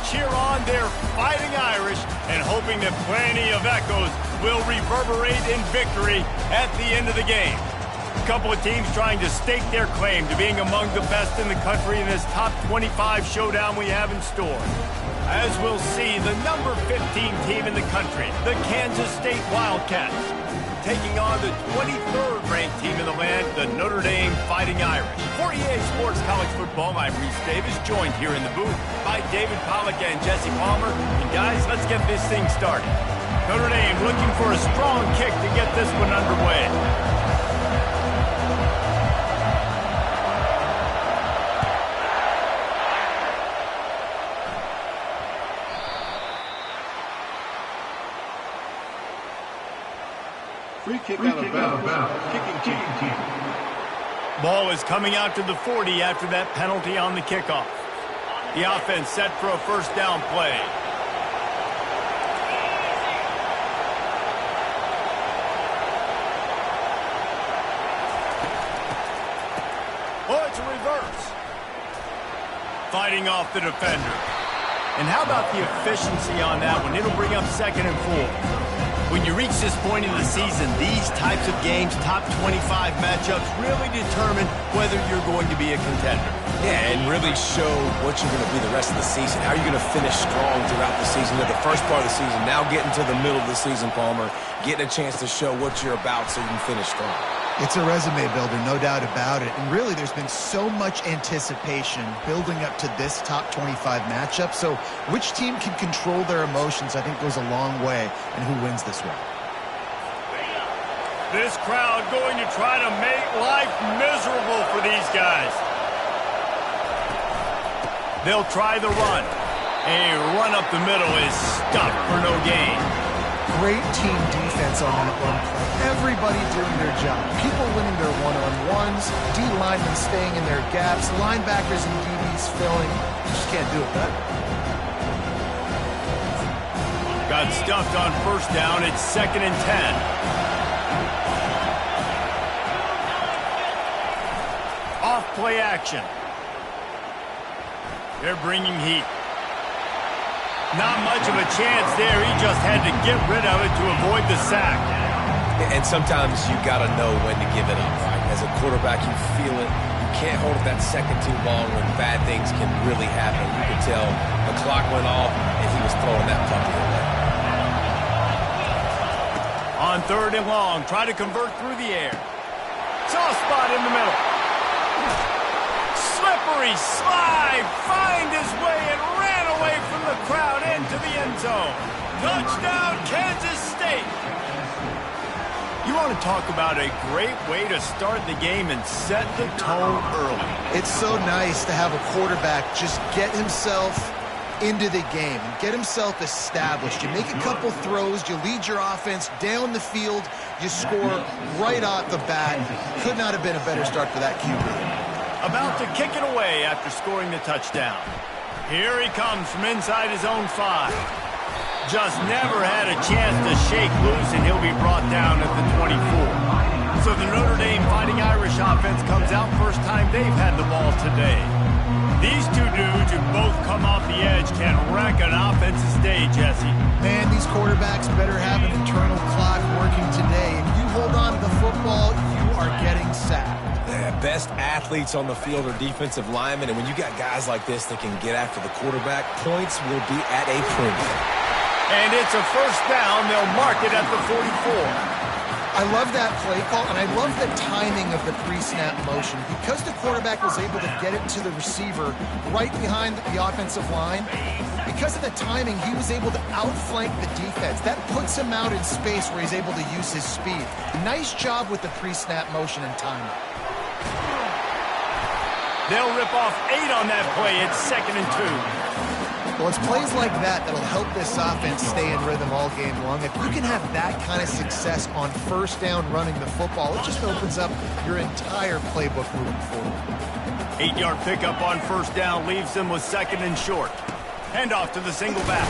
cheer on their Fighting Irish and hoping that plenty of echoes will reverberate in victory at the end of the game. A couple of teams trying to stake their claim to being among the best in the country in this top 25 showdown we have in store. As we'll see, the number 15 team in the country, the Kansas State Wildcats, taking on the 23rd ranked team in the land, the Notre Dame Fighting Irish. For EA Sports College Football, I'm Reese Davis, joined here in the booth by David Pollack and Jesse Palmer. And guys, let's get this thing started. Notre Dame looking for a strong kick to get this one underway. Free kick out of bounds. Kicking team. Ball is coming out to the 40 after that penalty on the kickoff. The offense set for a first down play. Oh, it's a reverse. Fighting off the defender. And how about the efficiency on that one? It'll bring up 2nd and 4. When you reach this point in the season, these types of games, top 25 matchups, really determine whether you're going to be a contender. Yeah, and really show what you're going to be the rest of the season. How are you going to finish strong throughout the season, the first part of the season, now getting to the middle of the season, Palmer, getting a chance to show what you're about so you can finish strong. It's a resume builder, no doubt about it. And really, there's been so much anticipation building up to this top 25 matchup. So which team can control their emotions, I think, goes a long way in who wins this one. This crowd going to try to make life miserable for these guys. They'll try the run. A run up the middle is stopped for no gain. Great team defense on that one play. Everybody doing their job. People winning their one-on-ones, D-linemen staying in their gaps, linebackers and DBs filling. You just can't do it better. Got stuffed on first down. It's 2nd and 10. Off play action. They're bringing heat. Not much of a chance there. He just had to get rid of it to avoid the sack. And sometimes you got to know when to give it up, right? As a quarterback, you feel it. You can't hold it that second too long when bad things can really happen. You could tell the clock went off and he was throwing that puppy away. On 3rd and long, try to convert through the air. Soft spot in the middle. Slippery slide, find his way and ran away from the crowd into the end zone. Touchdown, Kansas State. You want to talk about a great way to start the game and set the tone early. It's so nice to have a quarterback just get himself into the game and get himself established. You make a couple throws, you lead your offense down the field, you score right off the bat. Could not have been a better start for that QB. About to kick it away after scoring the touchdown. Here he comes from inside his own 5. Just never had a chance to shake loose, and he'll be brought down at the 24. So the Notre Dame Fighting Irish offense comes out first time they've had the ball today. These two dudes who both come off the edge can wreck an offensive day, Jesse. Man, these quarterbacks better have an internal clock working today. If you hold on to the football, you are getting sacked. Best athletes on the field are defensive linemen, and when you got guys like this that can get after the quarterback, points will be at a premium. And it's a first down. They'll mark it at the 44. I love that play call, and I love the timing of the pre-snap motion. Because the quarterback was able to get it to the receiver right behind the offensive line, because of the timing, he was able to outflank the defense. That puts him out in space where he's able to use his speed. Nice job with the pre-snap motion and timing. They'll rip off 8 on that play. It's 2nd and 2. Well, it's plays like that that'll help this offense stay in rhythm all game long. If you can have that kind of success on first down running the football, it just opens up your entire playbook moving forward. 8-yard pickup on first down leaves them with 2nd and short. Hand off to the single back.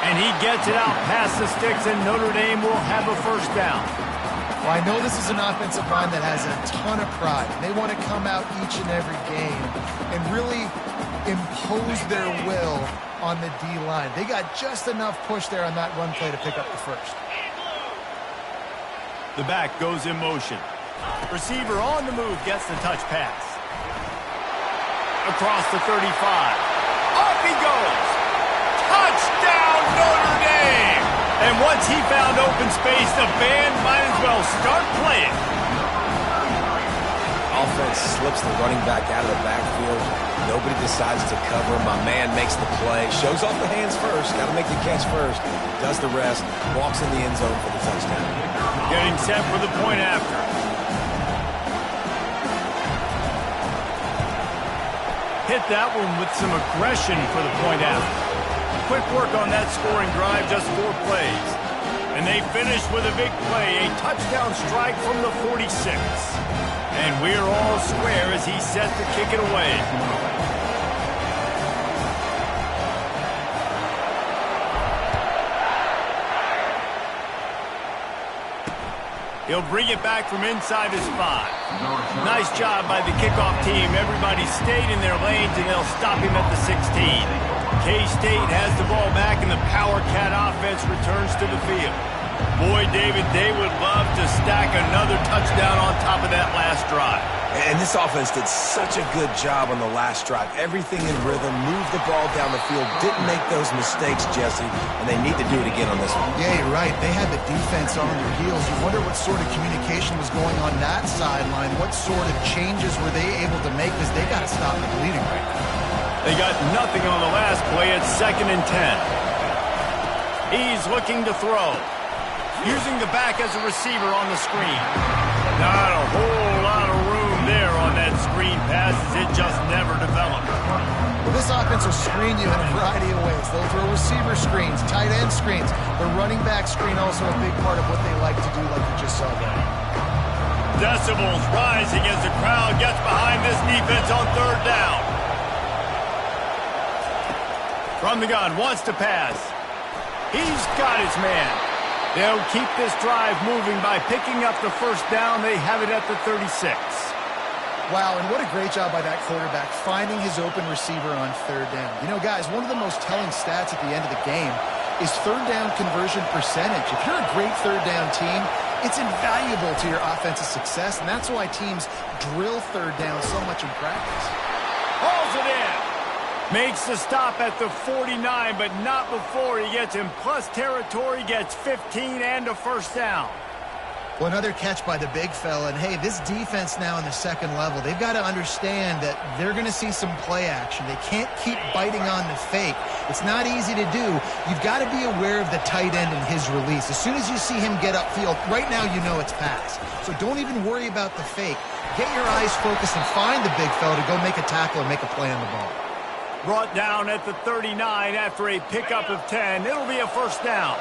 And he gets it out past the sticks, and Notre Dame will have a first down. Well, I know this is an offensive line that has a ton of pride. They want to come out each and every game and really impose their will on the D-line. They got just enough push there on that run play to pick up the first. The back goes in motion. Receiver on the move gets the touch pass. Across the 35. Off he goes. Touchdown, Notre Dame! And once he found open space, the band might as well start playing. Offense slips the running back out of the backfield. Nobody decides to cover. My man makes the play. Shows off the hands first. Got to make the catch first. Does the rest. Walks in the end zone for the touchdown. Getting set for the point after. Hit that one with some aggression for the point after. Quick work on that scoring drive, just 4 plays. And they finish with a big play, a touchdown strike from the 46. And we're all square as he's set to kick it away. He'll bring it back from inside his 5. Nice job by the kickoff team. Everybody stayed in their lanes, and they'll stop him at the 16. K-State has the ball back, and the Power Cat offense returns to the field. Boy, David, they would love to stack another touchdown on top of that last drive. And this offense did such a good job on the last drive. Everything in rhythm, moved the ball down the field, didn't make those mistakes, Jesse, and they need to do it again on this one. Yeah, you're right. They had the defense on their heels. You wonder what sort of communication was going on that sideline. What sort of changes were they able to make, because they got to stop the bleeding right now. They got nothing on the last play. It's 2nd and 10. He's looking to throw. Using the back as a receiver on the screen. Not a whole lot of room there on that screen pass, as it just never developed. Well, this offense will screen you in a variety of ways. They'll throw receiver screens, tight end screens. The running back screen also a big part of what they like to do, like you just saw there. Decibels rising as the crowd gets behind this defense on 3rd down. From the gun, wants to pass. He's got his man. They'll keep this drive moving by picking up the first down. They have it at the 36. Wow, and what a great job by that quarterback, finding his open receiver on 3rd down. You know, guys, one of the most telling stats at the end of the game is 3rd down conversion percentage. If you're a great 3rd down team, it's invaluable to your offensive success, and that's why teams drill 3rd down so much in practice. Hauls it in. Makes the stop at the 49, but not before he gets in plus territory, gets 15 and a first down. Well, another catch by the big fella. And, hey, this defense now in the 2nd level, they've got to understand that they're going to see some play action. They can't keep biting on the fake. It's not easy to do. You've got to be aware of the tight end and his release. As soon as you see him get upfield, right now you know it's pass. So don't even worry about the fake. Get your eyes focused and find the big fella to go make a tackle or make a play on the ball. Brought down at the 39 after a pickup of 10. It'll be a first down.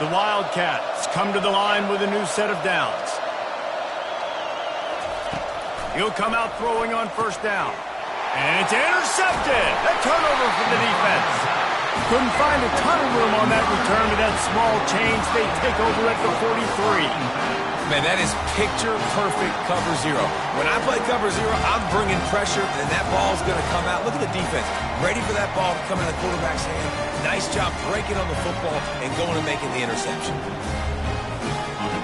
The Wildcats come to the line with a new set of downs. He'll come out throwing on first down. And it's intercepted. A turnover for the defense. Couldn't find a ton of room on that return to that small change. They take over at the 43. Man, that is picture-perfect cover 0. When I play cover 0, I'm bringing pressure, and that ball's going to come out. Look at the defense. Ready for that ball to come in the quarterback's hand. Nice job breaking on the football and going and making the interception.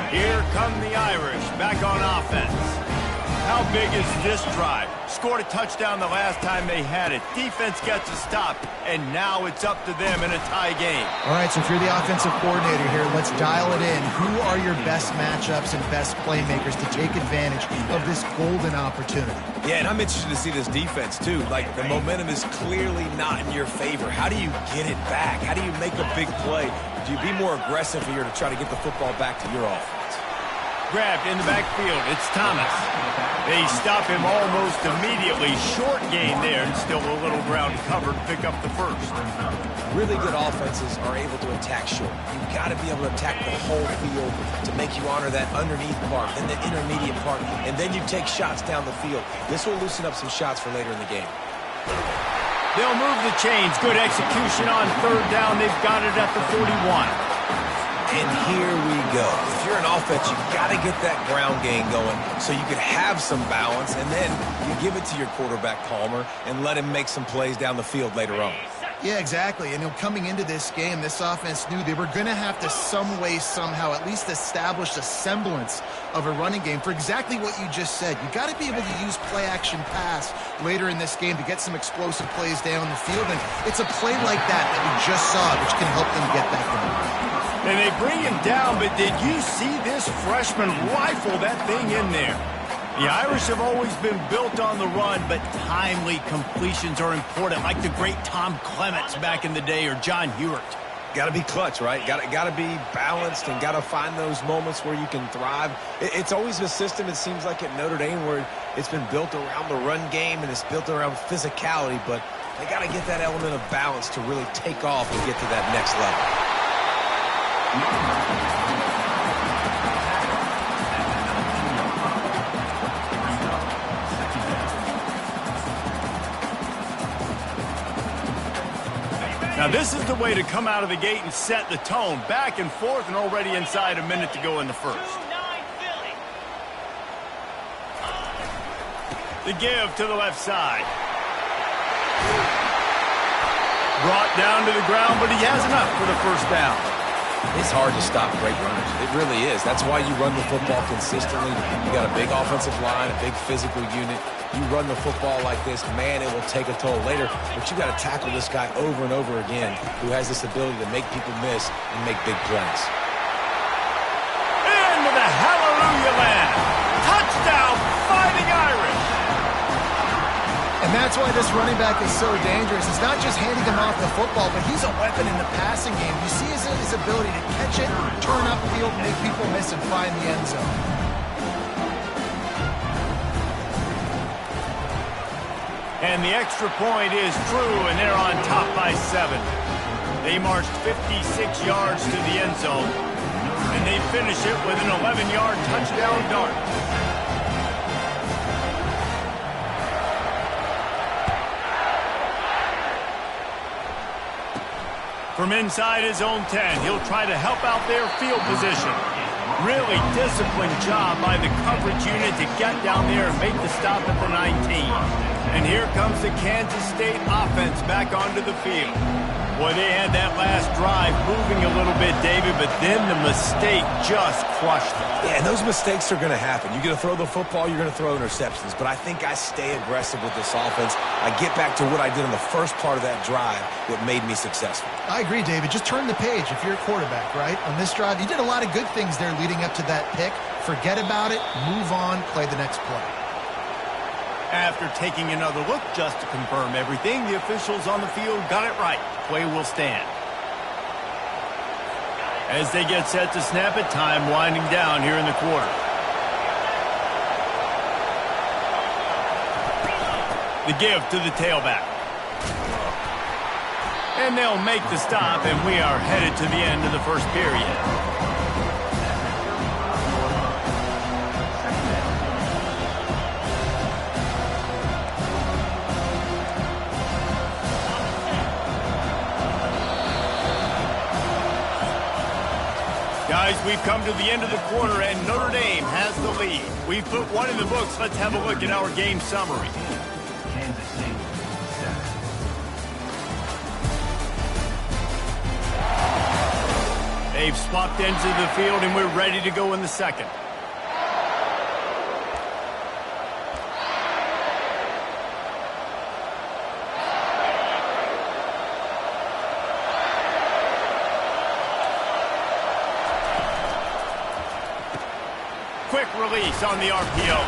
Here come the Irish back on offense. How big is this drive? Scored a touchdown the last time they had it. Defense gets a stop, and now it's up to them in a tie game. All right, so if you're the offensive coordinator here, let's dial it in. Who are your best matchups and best playmakers to take advantage of this golden opportunity? Yeah, and I'm interested to see this defense, too. Like, the momentum is clearly not in your favor. How do you get it back? How do you make a big play? Do you be more aggressive here to try to get the football back to your offense? Grabbed in the backfield. It's Thomas. They stop him almost immediately. Short gain there, and still a little ground covered. Pick up the first. Really good offenses are able to attack short. You've got to be able to attack the whole field to make you honor that underneath part, then the intermediate part, and then you take shots down the field. This will loosen up some shots for later in the game. They'll move the chains. Good execution on 3rd down. They've got it at the 41. And here we go. If you're an offense, you got to get that ground game going so you could have some balance, and then you give it to your quarterback, Palmer, and let him make some plays down the field later on. Yeah, exactly. And coming into this game, this offense knew they were going to have to some way, somehow, at least establish a semblance of a running game for exactly what you just said. You got to be able to use play-action pass later in this game to get some explosive plays down the field. And it's a play like that we just saw, which can help them get that going. And they bring him down, but did you see this freshman rifle that thing in there? The Irish have always been built on the run, but timely completions are important, like the great Tom Clements back in the day or John Hewart. Got to be clutch, right? Got to be balanced and got to find those moments where you can thrive. It's always a system, it seems like, at Notre Dame where it's been built around the run game and it's built around physicality, but they got to get that element of balance to really take off and get to that next level. Now this is the way to come out of the gate and set the tone. Back and forth and already inside a minute to go in the first. The give to the left side. Brought down to the ground, but he has enough for the first down. It's hard to stop great runners. It really is. That's why you run the football consistently. You got a big offensive line, a big physical unit. You run the football like this, man, it will take a toll later. But you got to tackle this guy over and over again who has this ability to make people miss and make big plays. Into the hallelujah land. Touchdown, Fighting Irish. And that's why this running back is so dangerous. It's not just handing him off the football, but he's a weapon in the passing game. You see his ability to catch it, turn upfield, make people miss, and find the end zone. And the extra point is true, and they're on top by 7. They marched 56 yards to the end zone, and they finish it with an 11-yard touchdown dart. From inside his own 10, he'll try to help out their field position. Really disciplined job by the coverage unit to get down there and make the stop at the 19. And here comes the Kansas State offense back onto the field. Boy, they had that last drive moving a little bit, David, but then the mistake just crushed them. Yeah, and those mistakes are going to happen. You're going to throw the football, you're going to throw interceptions. But I think I stay aggressive with this offense. I get back to what I did in the first part of that drive that made me successful. I agree, David. Just turn the page if you're a quarterback, right? On this drive, you did a lot of good things there leading up to that pick. Forget about it, move on, play the next play. After taking another look just to confirm everything, the officials on the field got it right. Play will stand. As they get set to snap it, time winding down here in the quarter. The give to the tailback. And they'll make the stop, and we are headed to the end of the first period. Guys, we've come to the end of the quarter, and Notre Dame has the lead. We've put one in the books. Let's have a look at our game summary. Kansas State, 7. They've swapped ends of the field, and we're ready to go in the second. Quick release on the RPO.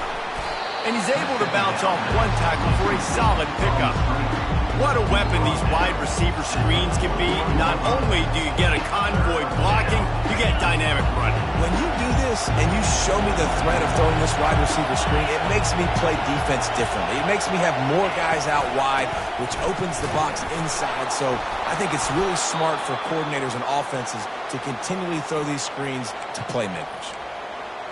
And he's able to bounce off one tackle for a solid pickup. What a weapon these wide receiver screens can be. Not only do you get a convoy blocking, you get dynamic running. When you do this and you show me the threat of throwing this wide receiver screen, it makes me play defense differently. It makes me have more guys out wide, which opens the box inside. So I think it's really smart for coordinators and offenses to continually throw these screens to playmakers.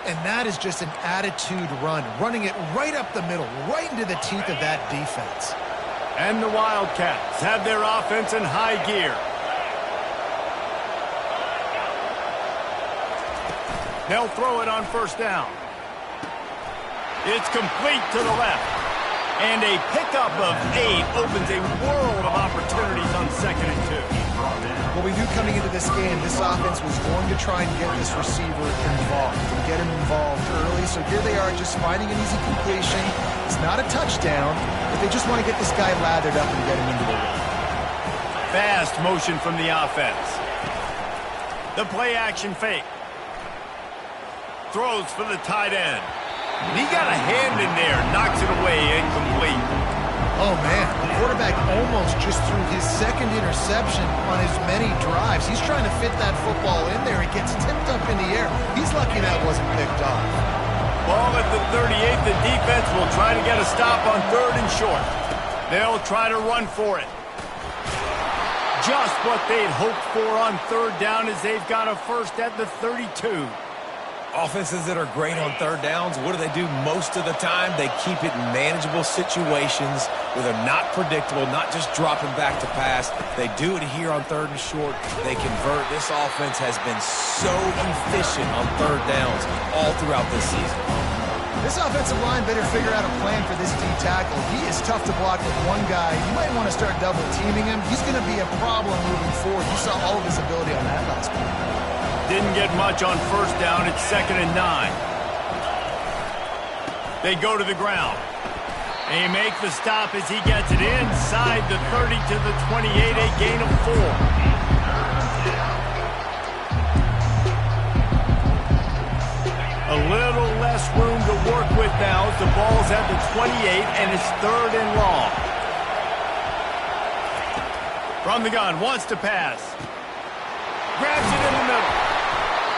And that is just an attitude run, running it right up the middle, right into the teeth of that defense. And the Wildcats have their offense in high gear. They'll throw it on first down. It's complete to the left. And a pickup of 8 opens a world of opportunities on 2nd and 2. Well, we knew coming into this game, this offense was going to try and get this receiver involved and get him involved early. So here they are just finding an easy completion. It's not a touchdown, but they just want to get this guy lathered up and get him into the run. Fast motion from the offense. The play action fake. Throws for the tight end. He got a hand in there, knocks it away, incomplete. Oh, man, the quarterback almost just threw his 2nd interception on as many drives. He's trying to fit that football in there. It gets tipped up in the air. He's lucky that wasn't picked off. Ball at the 38. The defense will try to get a stop on 3rd and short. They'll try to run for it. Just what they'd hoped for on 3rd down as they've got a first at the 32. Offenses that are great on 3rd downs, what do? Most of the time, they keep it in manageable situations where they're not predictable, not just dropping back to pass. They do it here on 3rd and short. They convert. This offense has been so efficient on 3rd downs all throughout this season. This offensive line better figure out a plan for this D tackle. He is tough to block with one guy. You might want to start double teaming him. He's going to be a problem moving forward. You saw all of his ability on that last play. Didn't get much on first down. It's 2nd and 9. They go to the ground. They make the stop as he gets it inside the 30 to the 28, a gain of 4. A little less room to work with now as the ball's at the 28 and it's 3rd and long. From the gun, wants to pass. Grabs it in the middle.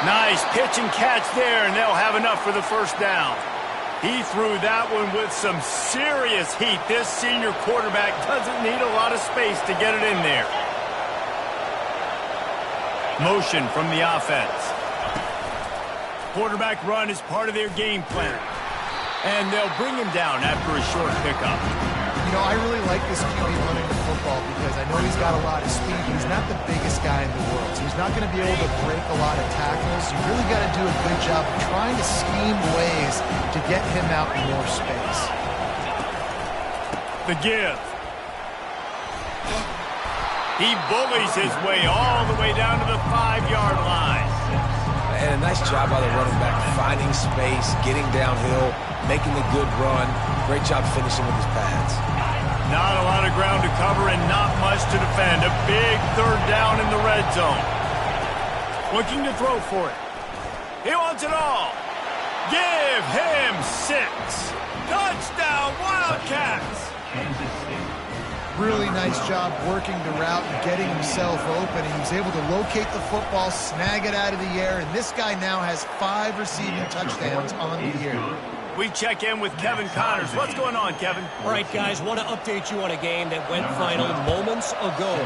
Nice pitch and catch there, and they'll have enough for the first down. He threw that one with some serious heat. This senior quarterback doesn't need a lot of space to get it in there. Motion from the offense. Quarterback run is part of their game plan. And they'll bring him down after a short pickup. You know, I really like this QB running the football because I know he's got a lot of speed. He's not the biggest guy in the world, so he's not going to be able to break a lot of tackles. You really got to do a good job of trying to scheme ways to get him out in more space. The give. He bullies his way all the way down to the 5-yard line. And a nice job by the running back, finding space, getting downhill, making a good run. Great job finishing with his pads. Not a lot of ground to cover and not much to defend. A big 3rd down in the red zone. Looking to throw for it. He wants it all. Give him 6. Touchdown, Wildcats! Really nice job working the route and getting himself open. He was able to locate the football, snag it out of the air, and this guy now has 5 receiving touchdowns on the year. We check in with Kevin Connors. What's going on, Kevin? All right, guys, want to update you on a game that went final moments ago.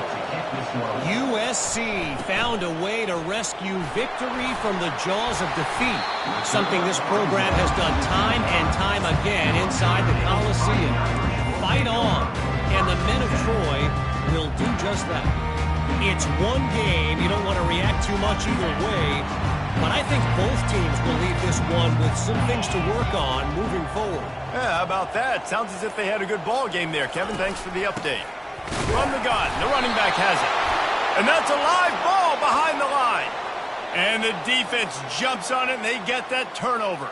USC found a way to rescue victory from the jaws of defeat, something this program has done time and time again inside the Coliseum. Fight on, and the men of Troy will do just that. It's one game. You don't want to react too much either way. But I think both teams will leave this one with some things to work on moving forward. Yeah, how about that? Sounds as if they had a good ball game there, Kevin. Thanks for the update. From the gun, the running back has it. And that's a live ball behind the line. And the defense jumps on it, and they get that turnover.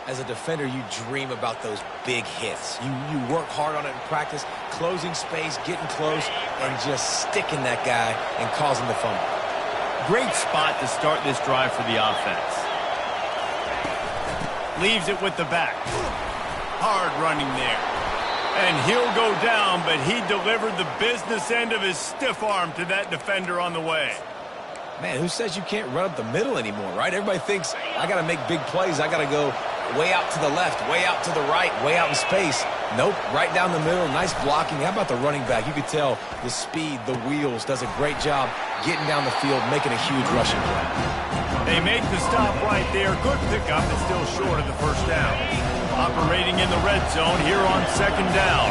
As a defender, you dream about those big hits. You work hard on it in practice, closing space, getting close, and just sticking that guy and causing the fumble. Great spot to start this drive for the offense. Leaves it with the back. Hard running there. And he'll go down, but he delivered the business end of his stiff arm to that defender on the way. Man, who says you can't run up the middle anymore, right? Everybody thinks, I got to make big plays. I got to go way out to the left, way out to the right, way out in space. Nope, right down the middle. Nice blocking. How about the running back? You could tell the speed, the wheels, does a great job getting down the field, making a huge rushing play. They make the stop right there. Good pickup, but still short of the first down. Operating in the red zone here on 2nd down.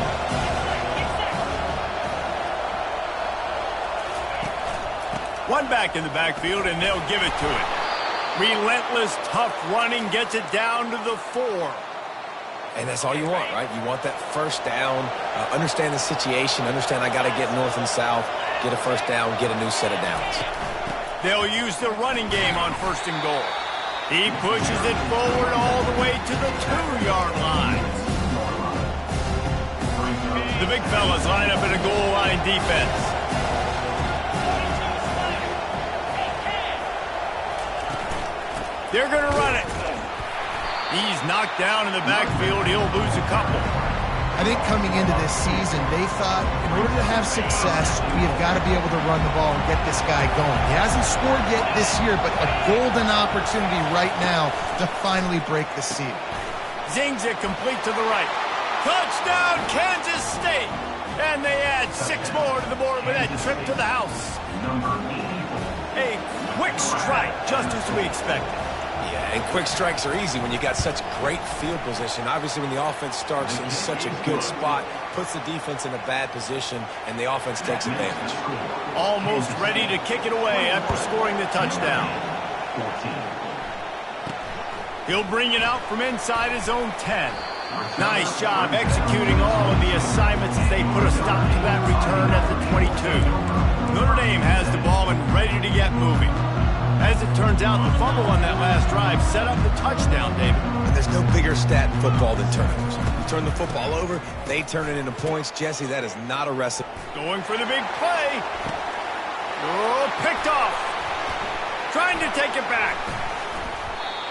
One back in the backfield, and they'll give it to it. Relentless, tough running gets it down to the 4. And that's all you want, right? You want that first down, understand the situation, understand I got to get north and south, get a first down, get a new set of downs. They'll use the running game on 1st and goal. He pushes it forward all the way to the 2-yard line. The big fellas line up in a goal line defense. They're going to run it. He's knocked down in the backfield. He'll lose a couple. I think coming into this season, they thought in order to have success, we have got to be able to run the ball and get this guy going. He hasn't scored yet this year, but a golden opportunity right now to finally break the seal. Zings it complete to the right. Touchdown, Kansas State! And they add 6 more to the board with that trip to the house. A quick strike, just as we expected. Yeah, and quick strikes are easy when you got such great field position. Obviously, when the offense starts in such a good spot, puts the defense in a bad position, and the offense takes advantage. Almost ready to kick it away after scoring the touchdown. He'll bring it out from inside his own 10. Nice job executing all of the assignments as they put a stop to that return at the 22. Notre Dame has the ball and ready to get moving. As it turns out, the fumble on that last drive set up the touchdown, David. And there's no bigger stat in football than turnovers. You turn the football over, they turn it into points. Jesse, that is not a recipe. Going for the big play. Oh, picked off. Trying to take it back.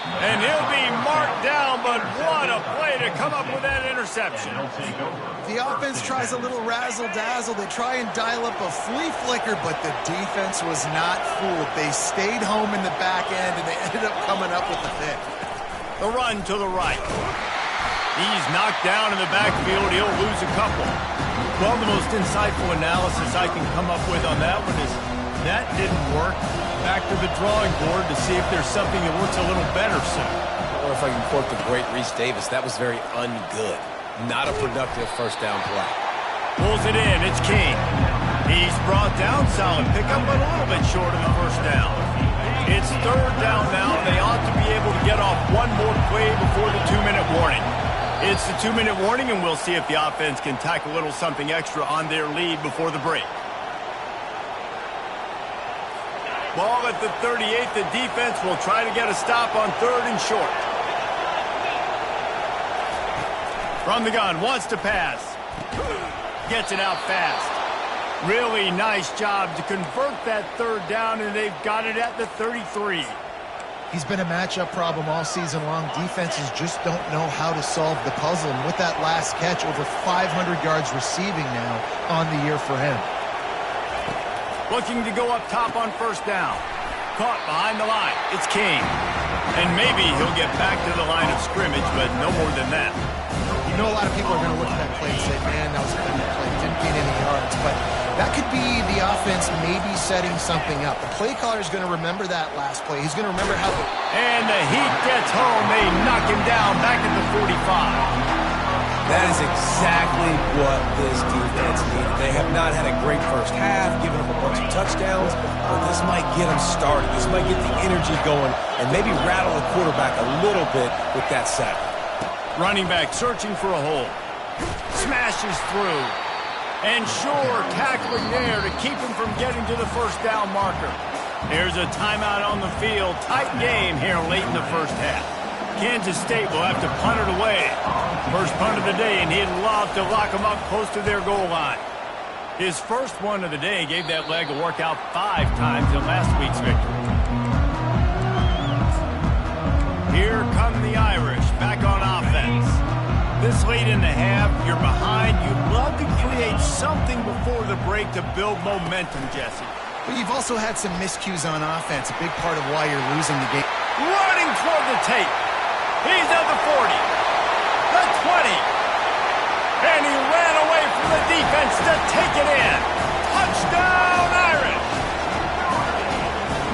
And he'll be marked down, but what a play to come up with that interception. The offense tries a little razzle-dazzle. They try and dial up a flea flicker, but the defense was not fooled. They stayed home in the back end, and they ended up coming up with the pick. The run to the right. He's knocked down in the backfield. He'll lose a couple. Well, the most insightful analysis I can come up with on that one is that didn't work. Back to the drawing board to see if there's something that works a little better soon. Or if I can quote the great Reese Davis, that was very ungood. Not a productive first down play. Pulls it in. It's King. He's brought down. Solid pickup, but a little bit short of the first down. It's 3rd down now. They ought to be able to get off one more play before the 2-minute warning. It's the 2-minute warning, and we'll see if the offense can tack a little something extra on their lead before the break. Ball at the 38. The defense will try to get a stop on 3rd and short. From the gun, wants to pass. Gets it out fast. Really nice job to convert that 3rd down, and they've got it at the 33. He's been a matchup problem all season long. Defenses just don't know how to solve the puzzle. And with that last catch, over 500 yards receiving now on the year for him. Looking to go up top on 1st down. Caught behind the line. It's King. And maybe he'll get back to the line of scrimmage, but no more than that. You know, a lot of people are going to look at that play and say, man, that was a good play. Didn't gain any yards. But that could be the offense maybe setting something up. The play caller is going to remember that last play. He's going to remember how... And the heat gets home. They knock him down back at the 45. That is exactly what this defense needed. They have not had a great first half, given up a bunch of touchdowns, but this might get them started. This might get the energy going and maybe rattle the quarterback a little bit with that sack. Running back searching for a hole. Smashes through. And sure, tackling there to keep him from getting to the 1st down marker. There's a timeout on the field. Tight game here late in the first half. Kansas State will have to punt it away. First punt of the day, and he'd love to lock them up close to their goal line. His first one of the day gave that leg a workout 5 times in last week's victory. Here come the Irish, back on offense. This late in the half, you're behind. You'd love to create something before the break to build momentum, Jesse. But you've also had some miscues on offense, a big part of why you're losing the game. Running toward the tape. He's at the 40, the 20, and he ran away from the defense to take it in. Touchdown, Irish!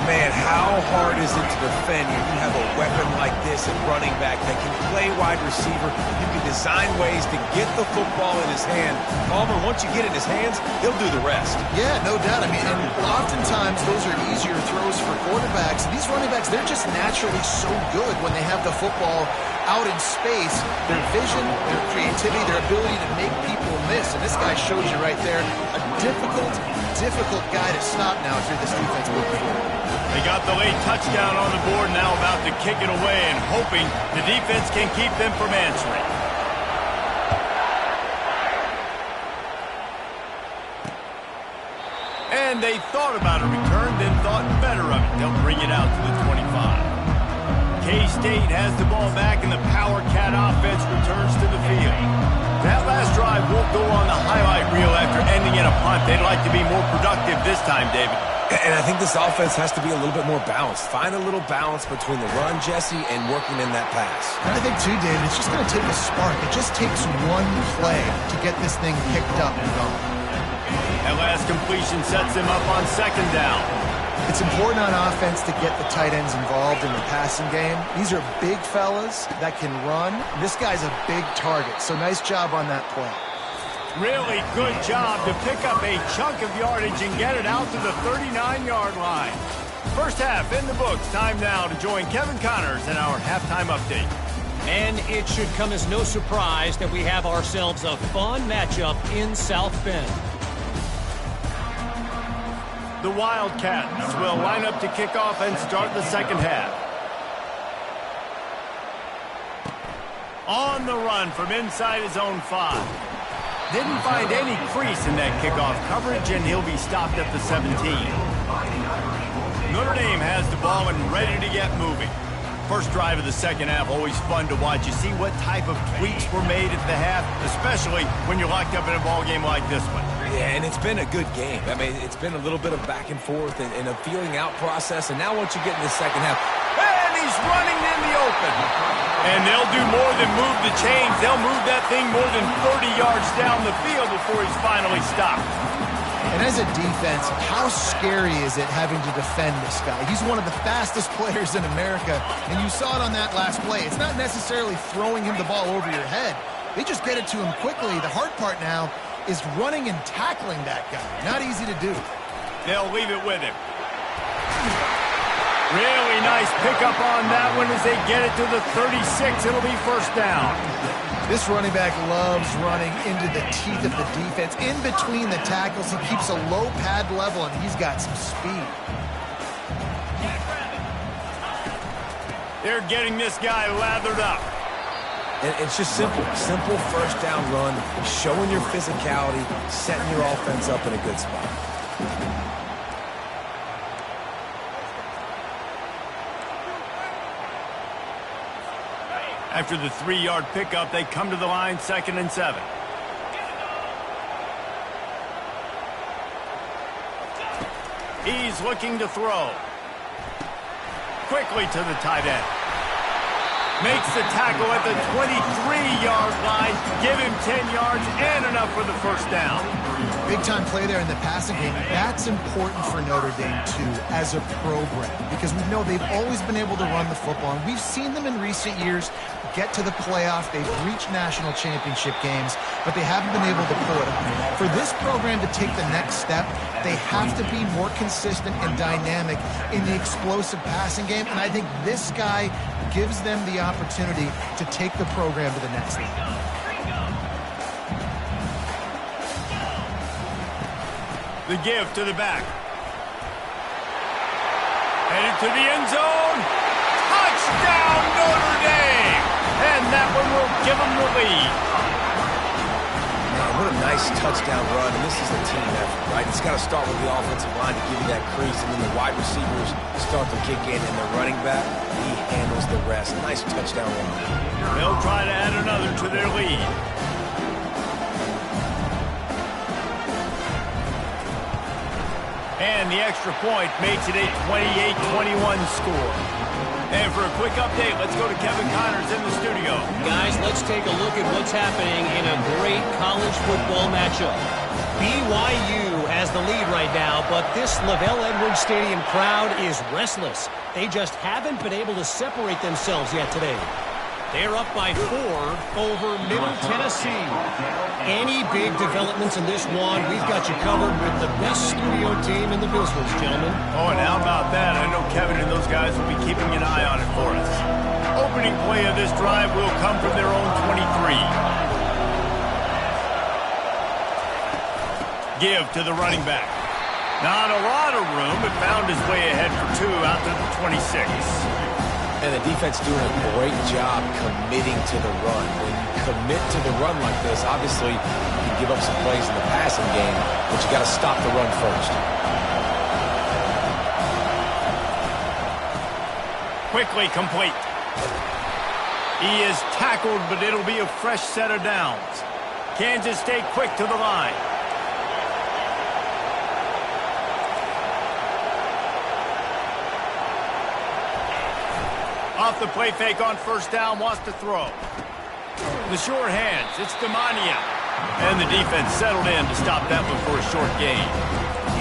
Man, how hard is it to defend when you have a weapon like this at running back that can play wide receiver? You can design ways to get the football in his hand. Palmer, once you get it in his hands, he'll do the rest. Yeah, no doubt. I mean, and oftentimes those are easier throws for quarterbacks. These running backs, they're just naturally so good when they have the football out in space. Their vision, their creativity, their ability to make people miss. And this guy shows you right there a difficult guy to stop now if you're this defense moving forward. They got the late touchdown on the board, now about to kick it away and hoping the defense can keep them from answering. And they thought about a return, then thought better of it. They'll bring it out to the 25. K-State has the ball back, and the Power Cat offense returns to the field. That last drive won't go on the highlight reel after ending in a punt. They'd like to be more productive this time, David. And I think this offense has to be a little bit more balanced. Find a little balance between the run, Jesse, and working in that pass. And I think, too, David, it's just going to take a spark. It just takes one play to get this thing picked up and going. That last completion sets them up on second down. It's important on offense to get the tight ends involved in the passing game. These are big fellas that can run. This guy's a big target, so nice job on that play. Really good job to pick up a chunk of yardage and get it out to the 39-yard line. First half in the books. Time now to join Kevin Connors in our halftime update. And it should come as no surprise that we have ourselves a fun matchup in South Bend. The Wildcats will line up to kick off and start the second half. On the run from inside his own 5. Didn't find any crease in that kickoff coverage, and he'll be stopped at the 17. Notre Dame has the ball and ready to get moving. First drive of the second half, always fun to watch. You see what type of tweaks were made at the half, especially when you're locked up in a ball game like this one. Yeah, and it's been a good game. I mean, it's been a little bit of back and forth and a feeling out process, and now once you get in the second half, and he's running in the open. And they'll do more than move the chains. They'll move that thing more than 30 yards down the field before he's finally stopped. And as a defense, how scary is it having to defend this guy? He's one of the fastest players in America, and you saw it on that last play. It's not necessarily throwing him the ball over your head. They just get it to him quickly. The hard part now is running and tackling that guy. Not easy to do. They'll leave it with him. Really nice pickup on that one as they get it to the 36. It'll be first down. This running back loves running into the teeth of the defense. In between the tackles, he keeps a low pad level, and he's got some speed. They're getting this guy lathered up. and it's just simple first down run, showing your physicality, setting your offense up in a good spot. After the 3-yard pickup, they come to the line, 2nd and 7. He's looking to throw. Quickly to the tight end. Makes the tackle at the 23-yard line. Give him 10 yards and enough for the first down. Big-time play there in the passing game. That's important for Notre Dame, too, as a program, because we know they've always been able to run the football, and we've seen them in recent years get to the playoff. They've reached national championship games, but they haven't been able to pull it off. For this program to take the next step, they have to be more consistent and dynamic in the explosive passing game, and I think this guy gives them the opportunity to take the program to the next level. The give to the back. Headed to the end zone. Touchdown, Notre Dame! And that one will give them the lead. Man, what a nice touchdown run, and this is a team effort, right? It's got to start with the offensive line to give you that crease, and then the wide receivers start to kick in, and the running back, he handles the rest. Nice touchdown run. They'll try to add another to their lead. And the extra point makes it a 28-21 score. And for a quick update, let's go to Kevin Connors in the studio. Guys, let's take a look at what's happening in a great college football matchup. BYU has the lead right now, but this LaVell Edwards Stadium crowd is restless. They just haven't been able to separate themselves yet today. They're up by 4 over Middle Tennessee. Any big developments in this one, we've got you covered with the best studio team in the business, gentlemen. Oh, and how about that? I know Kevin and those guys will be keeping an eye on it for us. Opening play of this drive will come from their own 23. Give to the running back. Not a lot of room, but found his way ahead for 2 out to the 26. And the defense doing a great job committing to the run. When you commit to the run like this, obviously you can give up some plays in the passing game, but you got to stop the run first. Quickly complete. He is tackled, but it'll be a fresh set of downs. Kansas State quick to the line. Off the play fake on first down, wants to throw. The short hands, it's Demania. And the defense settled in to stop that one for a short gain.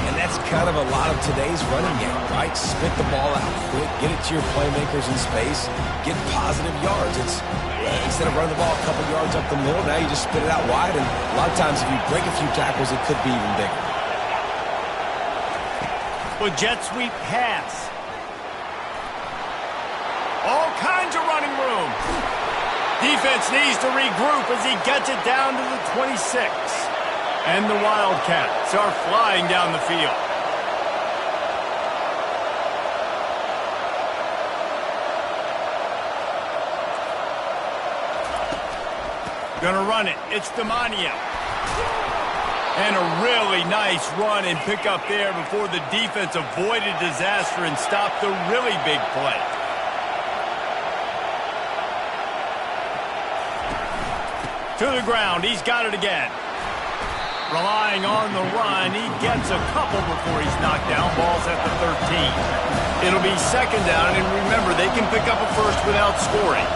And that's kind of a lot of today's running game, right? Spit the ball out quick, get it to your playmakers in space, get positive yards. It's instead of running the ball a couple yards up the middle, now you just spit it out wide, and a lot of times if you break a few tackles, it could be even bigger. Well, jet sweep pass. All kinds of running room. Defense needs to regroup as he gets it down to the 26. And the Wildcats are flying down the field. Gonna run it. It's Demania. And a really nice run and pick up there before the defense avoided disaster and stopped the really big play. To the ground, he's got it again. Relying on the run, he gets a couple before he's knocked down. Ball's at the 13. It'll be second down, and remember, they can pick up a first without scoring.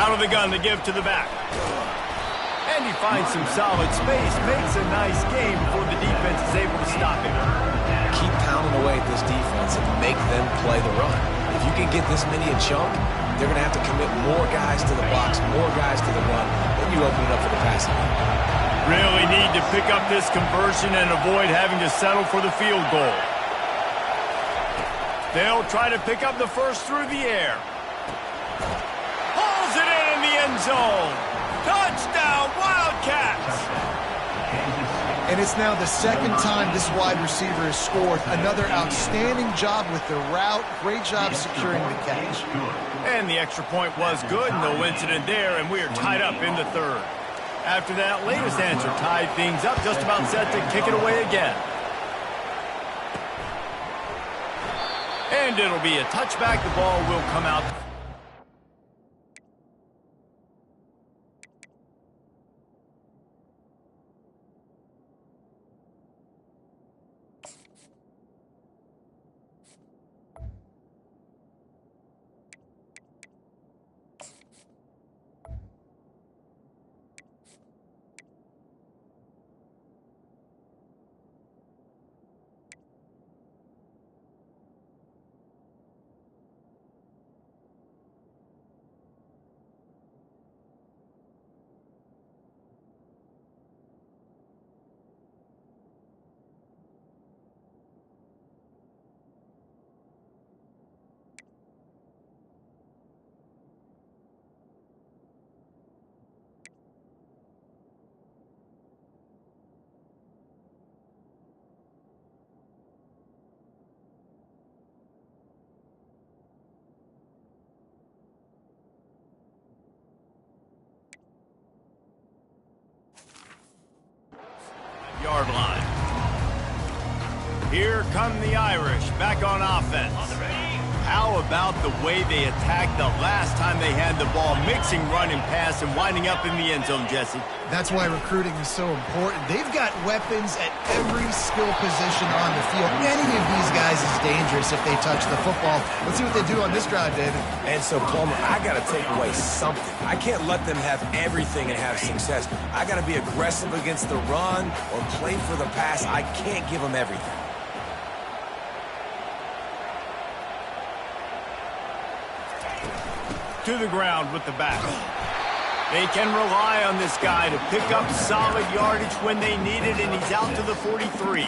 Out of the gun to give to the back. And he finds some solid space, makes a nice game before the defense is able to stop him. Keep pounding away at this defense and make them play the run. If you can get this many a chunk, they're going to have to commit more guys to the box, more guys to the run, then you open it up for the passing game. Really need to pick up this conversion and avoid having to settle for the field goal. They'll try to pick up the first through the air. Hauls it in the end zone. Touchdown, Wildcats! And it's now the second time this wide receiver has scored. Another outstanding job with the route. Great job securing the catch. And the extra point was good. No incident there, and we are tied up in the third. After that latest answer tied things up, just about set to kick it away again. And it'll be a touchback. The ball will come out. Yard line. Here come the Irish back on offense. How about the way they attacked the last time they had the ball, mixing run and pass and winding up in the end zone, Jesse? That's why recruiting is so important. They've got weapons at every skill position on the field. Any of these guys is dangerous if they touch the football. Let's see what they do on this drive, David. And so, Plummer, I got to take away something. I can't let them have everything and have success. I got to be aggressive against the run or play for the pass. I can't give them everything. To the ground with the back. They can rely on this guy to pick up solid yardage when they need it, and he's out to the 43. You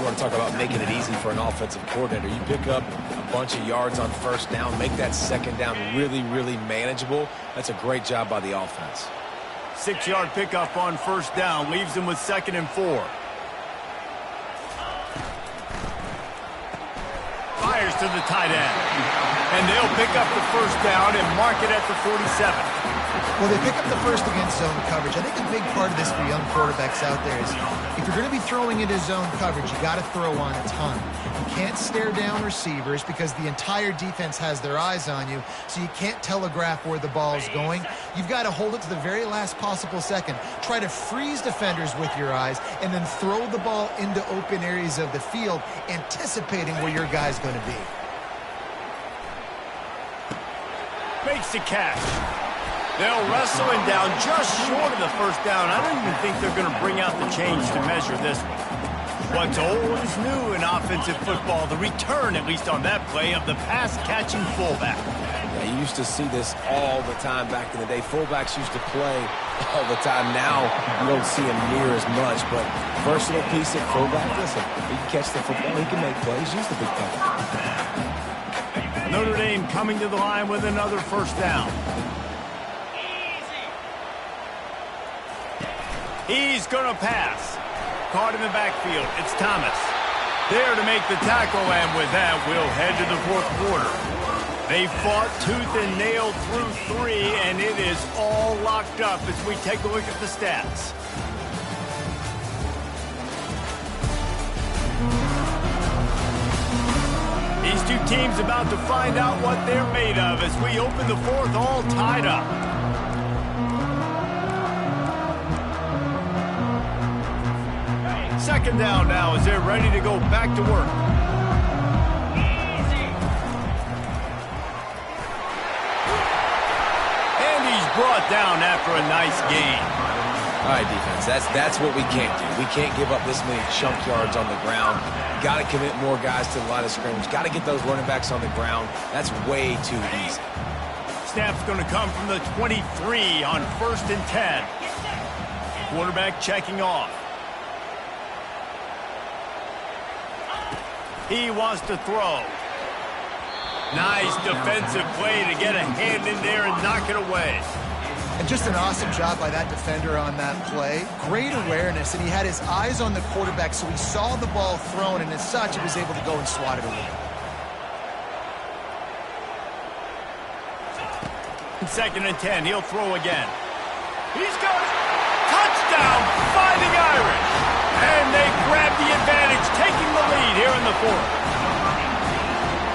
want to talk about making it easy for an offensive coordinator. You pick up a bunch of yards on first down, make that second down really, really manageable. That's a great job by the offense. 6-yard pickup on first down leaves them with 2nd and 4. Fires to the tight end. And they'll pick up the first down and mark it at the 47. Well, they pick up the first against zone coverage. I think a big part of this for young quarterbacks out there is if you're going to be throwing into zone coverage, you got to throw on a ton. You can't stare down receivers because the entire defense has their eyes on you, so you can't telegraph where the ball's going. You've got to hold it to the very last possible second. Try to freeze defenders with your eyes and then throw the ball into open areas of the field, anticipating where your guy's going to be. Makes the catch. They'll wrestle him down just short of the first down. I don't even think they're going to bring out the change to measure this one. What's old is new in offensive football. The return, at least on that play, of the pass-catching fullback. Yeah, you used to see this all the time back in the day. Fullbacks used to play all the time. Now you don't see him near as much, but versatile piece at fullback. Listen, he can catch the football. He can make plays. Use the big play. Notre Dame coming to the line with another first down. He's going to pass. Caught in the backfield. It's Thomas. There to make the tackle, and with that, we'll head to the fourth quarter. They fought tooth and nail through 3, and it is all locked up as we take a look at the stats. These two teams about to find out what they're made of as we open the fourth, all tied up. Second down now as they're ready to go back to work. And he's brought down after a nice gain. All right, defense, that's what we can't do. We can't give up this many chunk yards on the ground. Got to commit more guys to the line of scrimmage. Got to get those running backs on the ground. That's way too easy. Snap's going to come from the 23 on 1st and 10. Quarterback checking off. He wants to throw. Nice defensive play to get a hand in there and knock it away. And just an awesome job by that defender on that play. Great awareness, and he had his eyes on the quarterback, so he saw the ball thrown, and as such, he was able to go and swat it away. 2nd and 10, he'll throw again. He's got it. Touchdown, Fighting Irish. And they grab the advantage, taking the lead here in the fourth.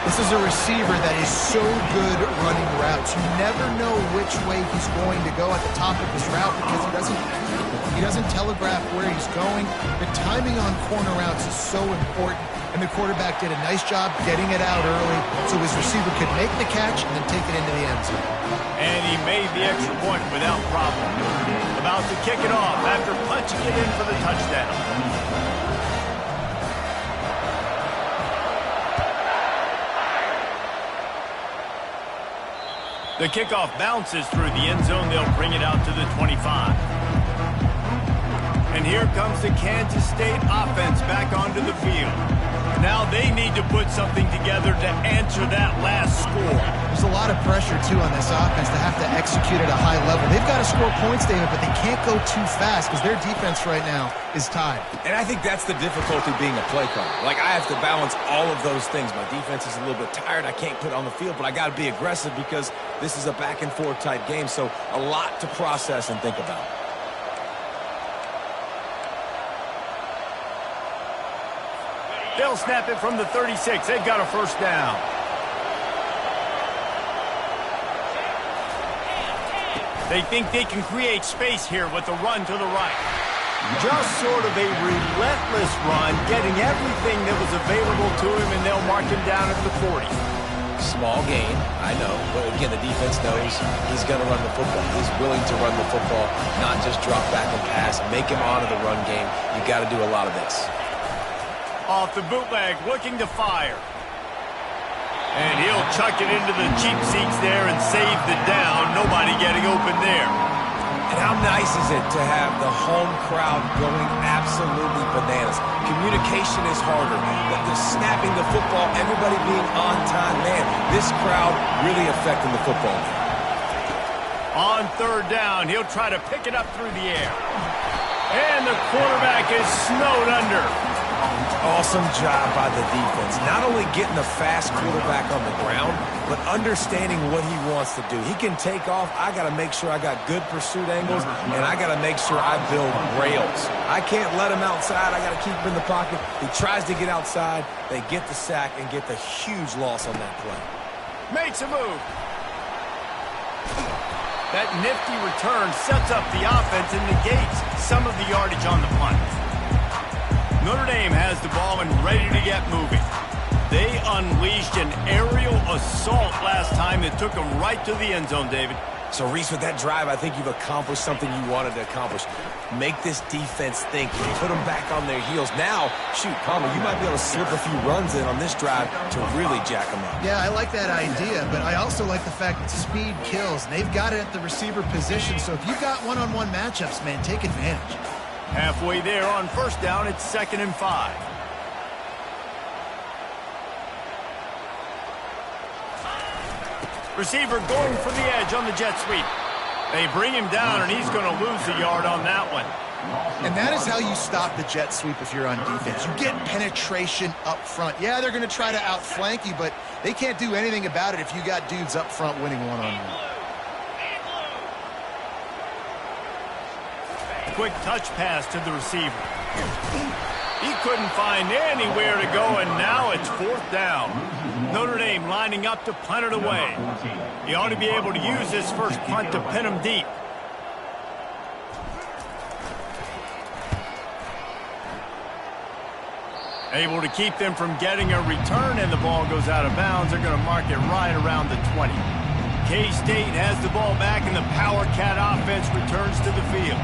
This is a receiver that is so good running routes. You never know which way he's going to go at the top of his route because he doesn't telegraph where he's going. The timing on corner routes is so important, and the quarterback did a nice job getting it out early so his receiver could make the catch and then take it into the end zone. And he made the extra point without problem. About to kick it off after punching it in for the touchdown. The kickoff bounces through the end zone. They'll bring it out to the 25. And here comes the Kansas State offense back onto the field. Now they need to put something together to answer that last score. There's a lot of pressure, too, on this offense to have to execute at a high level. They've got to score points, David, but they can't go too fast because their defense right now is tied. And I think that's the difficulty being a play caller. Like, I have to balance all of those things. My defense is a little bit tired. I can't put it on the field, but I got to be aggressive because this is a back-and-forth type game, so a lot to process and think about. They'll snap it from the 36. They've got a first down. They think they can create space here with a run to the right. Just sort of a relentless run, getting everything that was available to him, and they'll mark him down at the 40. Small gain, I know, but again, the defense knows he's going to run the football. He's willing to run the football, not just drop back and pass, make him honor the run game. You got to do a lot of this. Off the bootleg, looking to fire. And he'll chuck it into the cheap seats there and save the down. Nobody getting open there. And how nice is it to have the home crowd going absolutely bananas? Communication is harder. The snapping the football, everybody being on time. Man, this crowd really affecting the football game. On third down, he'll try to pick it up through the air. And the quarterback is snowed under. Awesome job by the defense. Not only getting the fast quarterback on the ground, but understanding what he wants to do. He can take off. I got to make sure I got good pursuit angles, and I got to make sure I build rails. I can't let him outside. I got to keep him in the pocket. He tries to get outside. They get the sack and get the huge loss on that play. Makes a move. That nifty return sets up the offense and negates some of the yardage on the punt. Notre Dame has the ball and ready to get moving. They unleashed an aerial assault last time that took them right to the end zone, David. So, Reese, with that drive, I think you've accomplished something you wanted to accomplish. Make this defense think. Put them back on their heels. Now, shoot, Palmer, you might be able to slip a few runs in on this drive to really jack them up. Yeah, I like that idea, but I also like the fact that speed kills. They've got it at the receiver position, so if you've got one-on-one matchups, man, take advantage. Halfway there on first down, it's 2nd and 5. Receiver going for the edge on the jet sweep. They bring him down, and he's going to lose a yard on that one. And that is how you stop the jet sweep if you're on defense. You get penetration up front. Yeah, they're going to try to outflank you, but they can't do anything about it if you got dudes up front winning one-on-one. Quick touch pass to the receiver. He couldn't find anywhere to go, and now it's 4th down. Notre Dame lining up to punt it away. He ought to be able to use this first punt to pin him deep. Able to keep them from getting a return, and the ball goes out of bounds. They're going to mark it right around the 20. K-State has the ball back, and the Power Cat offense returns to the field.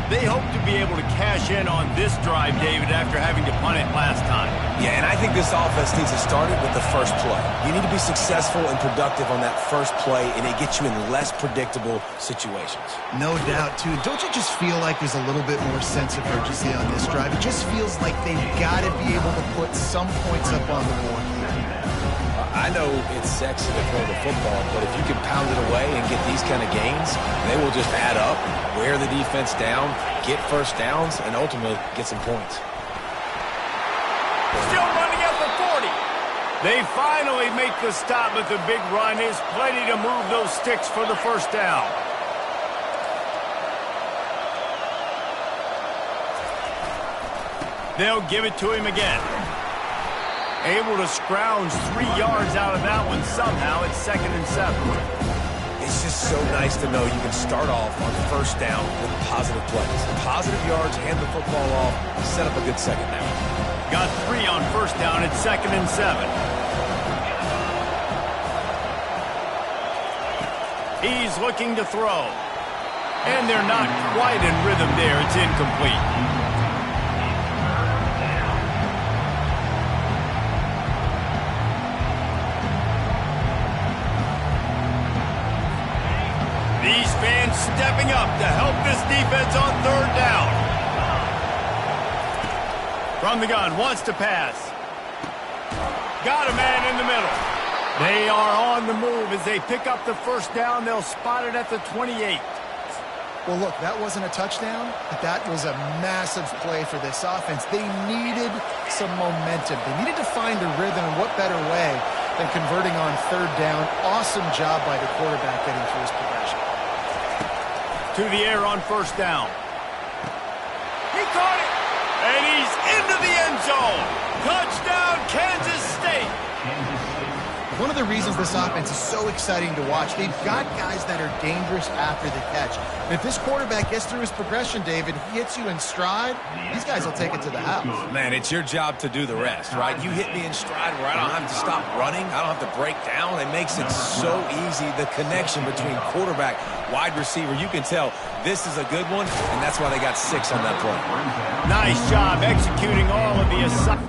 They hope to be able to cash in on this drive, David, after having to punt it last time. Yeah, and I think this offense needs to start it with the first play. You need to be successful and productive on that first play, and it gets you in less predictable situations. No doubt, too. Don't you just feel like there's a little bit more sense of urgency on this drive? It just feels like they've got to be able to put some points up on the board here. I know it's sexy to throw the football, but if you can pound it away and get these kind of gains, they will just add up, wear the defense down, get first downs, and ultimately get some points. Still running at the 40. They finally make the stop, but the big run is plenty to move those sticks for the first down. They'll give it to him again. Able to scrounge 3 yards out of that one somehow. It's 2nd and 7. It's just so nice to know you can start off on first down with positive plays. Positive yards, hand the football off, set up a good second down. Got 3 on first down. It's 2nd and 7. He's looking to throw. And they're not quite in rhythm there. It's incomplete. These fans stepping up to help this defense on third down. From the gun, wants to pass. Got a man in the middle. They are on the move as they pick up the first down. They'll spot it at the 28. Well, look, that wasn't a touchdown, but that was a massive play for this offense. They needed some momentum. They needed to find a rhythm, and what better way than converting on third down. Awesome job by the quarterback getting through his progression. To the air on first down. He caught it, and he's into the end zone. Touchdown, Kansas State. One of the reasons this offense is so exciting to watch. They've got guys that are dangerous after the catch. And if this quarterback gets through his progression, David, he hits you in stride, these guys will take it to the house. Man, it's your job to do the rest, right? You hit me in stride where I don't have to stop running. I don't have to break down. It makes it so easy. The connection between quarterback, wide receiver, you can tell this is a good one, and that's why they got 6 on that play. Nice job executing all of the assignments.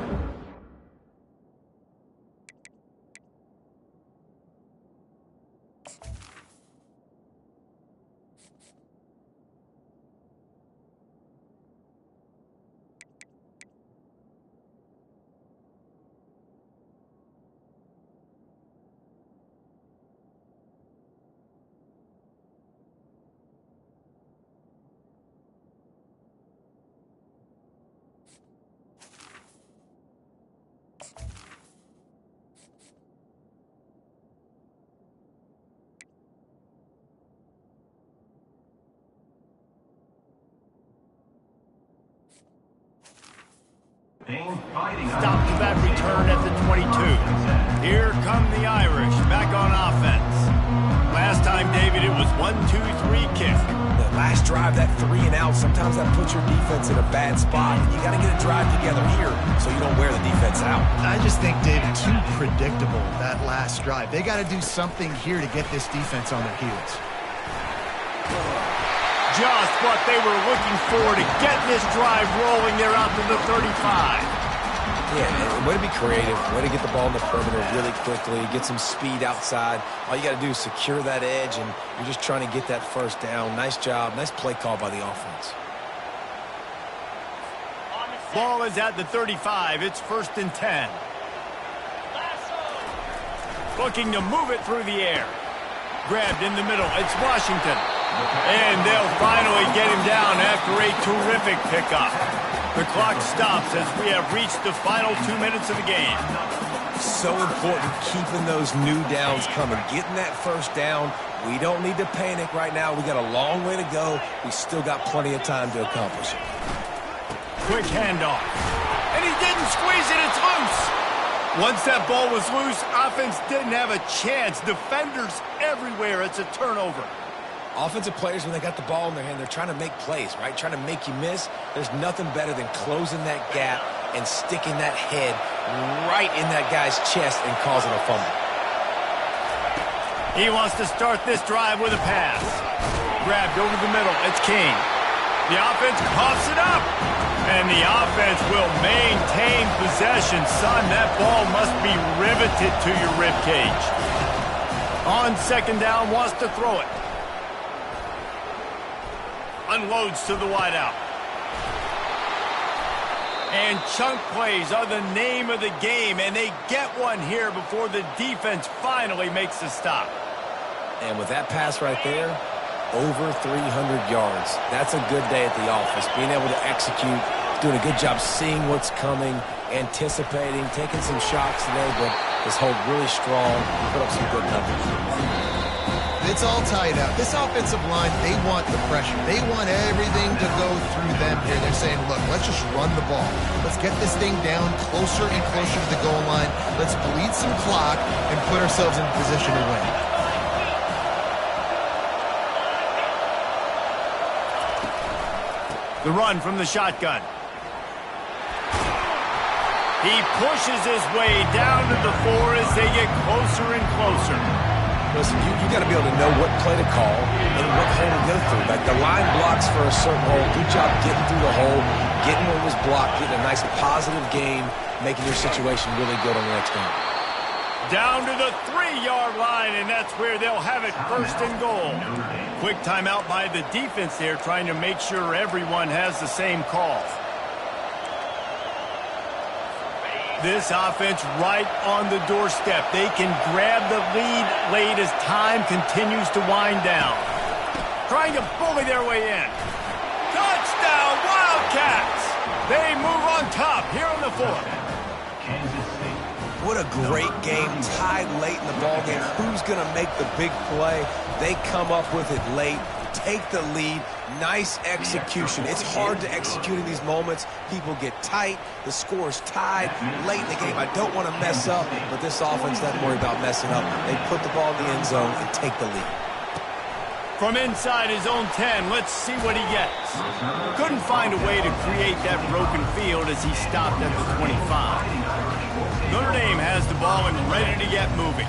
Stop to that return at the 22. Here come the Irish back on offense. Last time, David, it was 1-2-3 kick. The last drive, that 3 and out, sometimes that puts your defense in a bad spot. You got to get a drive together here so you don't wear the defense out. I just think, David, too predictable, that last drive. They got to do something here to get this defense on their heels. Just what they were looking for to get this drive rolling there out to the 35. Yeah, way to be creative, way to get the ball in the perimeter really quickly, get some speed outside. All you got to do is secure that edge, and you're just trying to get that first down. Nice job, nice play call by the offense. Ball is at the 35. It's 1st and 10. Looking to move it through the air. Grabbed in the middle. It's Washington. And they'll finally get him down after a terrific pickup. The clock stops as we have reached the final 2 minutes of the game. So important keeping those new downs coming, getting that first down. We don't need to panic right now. We got a long way to go. We still got plenty of time to accomplish it. Quick handoff. And he didn't squeeze it. It's loose. Once that ball was loose, offense didn't have a chance. Defenders everywhere. It's a turnover. Offensive players, when they got the ball in their hand, they're trying to make plays, right? Trying to make you miss. There's nothing better than closing that gap and sticking that head right in that guy's chest and causing a fumble. He wants to start this drive with a pass. Grabbed over the middle. It's King. The offense coughs it up. And the offense will maintain possession. Son, that ball must be riveted to your ribcage. On 2nd down, wants to throw it. Unloads to the wideout. And chunk plays are the name of the game, and they get one here before the defense finally makes the stop. And with that pass right there, over 300 yards. That's a good day at the office. Being able to execute, doing a good job seeing what's coming, anticipating, taking some shots today, but just hold really strong, put up some good numbers. It's all tied up. This offensive line, they want the pressure. They want everything to go through them here. They're saying, look, let's just run the ball. Let's get this thing down closer and closer to the goal line. Let's bleed some clock and put ourselves in position to win. The run from the shotgun. He pushes his way down to the 4 as they get closer and closer. Listen, you got to be able to know what play to call and what hole to go through. Like the line blocks for a certain hole. Good job getting through the hole, getting what was blocked, getting a nice positive gain, making your situation really good on the next down. Down to the 3-yard line, and that's where they'll have it 1st and goal. Quick timeout by the defense there, trying to make sure everyone has the same call. This offense right on the doorstep. They can grab the lead late as time continues to wind down. Trying to bully their way in. Touchdown, Wildcats! They move on top here on the 4th. What a great game, tied late in the ballgame. Who's going to make the big play? They come up with it late. take the lead. Nice execution. It's hard to execute in these moments. People get tight. The score's tied late in the game. I don't want to mess up, but this offense doesn't worry about messing up. They put the ball in the end zone and take the lead. From inside his own 10, let's see what he gets. Couldn't find a way to create that broken field as he stopped at the 25. Notre Dame has the ball and ready to get moving.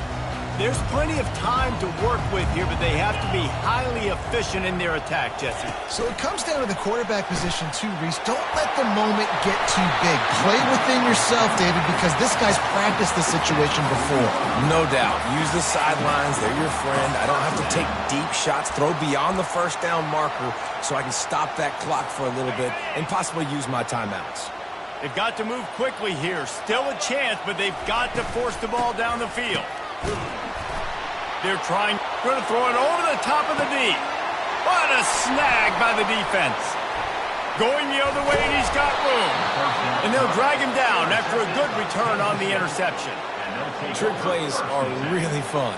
There's plenty of time to work with here, but they have to be highly efficient in their attack, Jesse. So it comes down to the quarterback position too, Reese. Don't let the moment get too big. Play within yourself, David, because this guy's practiced the situation before. No doubt. Use the sidelines. They're your friend. I don't have to take deep shots. Throw beyond the first down marker so I can stop that clock for a little bit and possibly use my timeouts. They've got to move quickly here. Still a chance, but they've got to force the ball down the field. They're going to throw it over the top of the D. What a snag by the defense. Going the other way, and he's got room. And they'll drag him down after a good return on the interception. Trick plays are really fun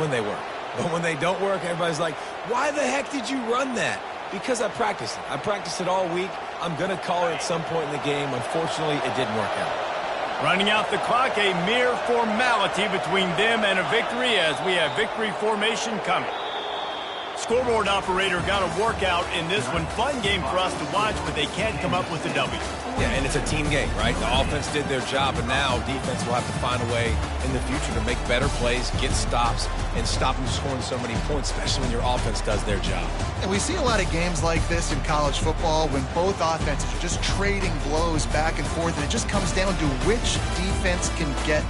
when they work. But when they don't work, everybody's like, why the heck did you run that? Because I practiced it. I practiced it all week. I'm going to call it at some point in the game. Unfortunately, it didn't work out. Running out the clock, a mere formality between them and a victory as we have victory formation coming. Scoreboard operator got a workout in this one. Fun game for us to watch, but they can't come up with the W. Yeah, and it's a team game, right? The offense did their job, and now defense will have to find a way in the future to make better plays, get stops, and stop them scoring so many points, especially when your offense does their job. And we see a lot of games like this in college football when both offenses are just trading blows back and forth, and it just comes down to which defense can get